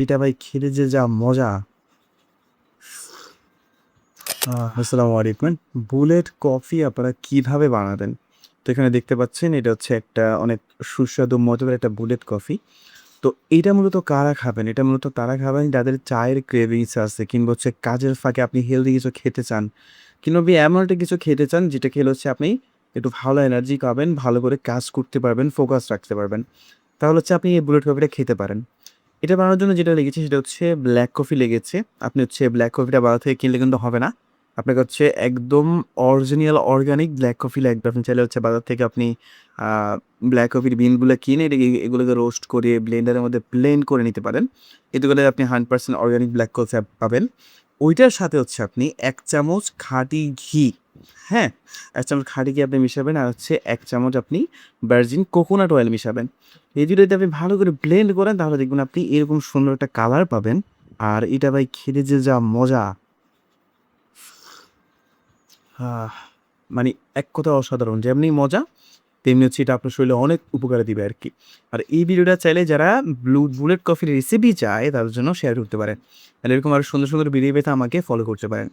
এটা ভাই খেতে যে যা মজা। আসসালামু আলাইকুম। বুলেট কফি আপনারা কিভাবে বানাবেন? তো এখানে দেখতে পাচ্ছেন এটা হচ্ছে একটা অনেক সুস্বাদু মজাদার একটা বুলেট কফি। তো এটা মূলত কারা খাবেন? এটা মূলত তারা খাবেন যাদের চায়ের ক্রেভিংস আছে কিংবা হচ্ছে কাজের ফাঁকে আপনি হেলদি কিছু খেতে চান। কিংবা আপনি এমন একটা কিছু খেতে চান যেটা খেলে হচ্ছে আপনি একটু ভালো এনার্জি পাবেন, ভালো করে কাজ করতে পারবেন, ফোকাস রাখতে পারবেন। তাহলে হচ্ছে আপনি এই বুলেট কফিটা খেতে পারেন। এটা বানানোর জন্য যেটা লেগেছে সেটা হচ্ছে ব্লাক কফি লেগেছে। আপনি হচ্ছে ব্লাক কফিটা বাজার থেকে কিনলে কিন্তু হবে না। আপনাকে হচ্ছে একদম অরিজিনাল অর্গানিক ব্লাক কফি লাগবে। আপনি চাইলে হচ্ছে বাজার থেকে আপনি আ ব্লাক কফির বিনগুলা কিনে এগুলোকে রোস্ট করে ব্লেন্ডারের মধ্যে ব্লেন্ড করে নিতে পারেন। এতে করে আপনি 100% অর্গানিক ব্লাক কফি পাবেন। ওইটার সাথে হচ্ছে আপনি ১ চামচ খাঁটি ঘি, হ্যাঁ? ১ চামচ খাঁটি ঘি আপনি মিশাবেন আর হচ্ছে ১ চামচ আপনি ভার্জিন কোকোনাট অয়েল মিশাবেন। এই ২ টা যদি আপনি ভালো করে ব্লেন্ড করেন তাহলে দেখবেন আপনি এরকম সুন্দর একটা কালার পাবেন। আর এটা ভাই খেতে যে যা মজা! আহ! মানে এক কথায় অসাধারণ। যেমনি মজা, তেমনি হচ্ছে এটা আপনার শরীরে অনেক উপকারে দিবে আরকি। আর এই ভিডিওটা চাইলে যারা বুলেট কফির রেসিপি চায় তাদের জন্য শেয়ার করতে পারেন। আর এরকম আরো সুন্দর, সুন্দর ভিডিও পেতে আমাকে ফলো করতে পারেন।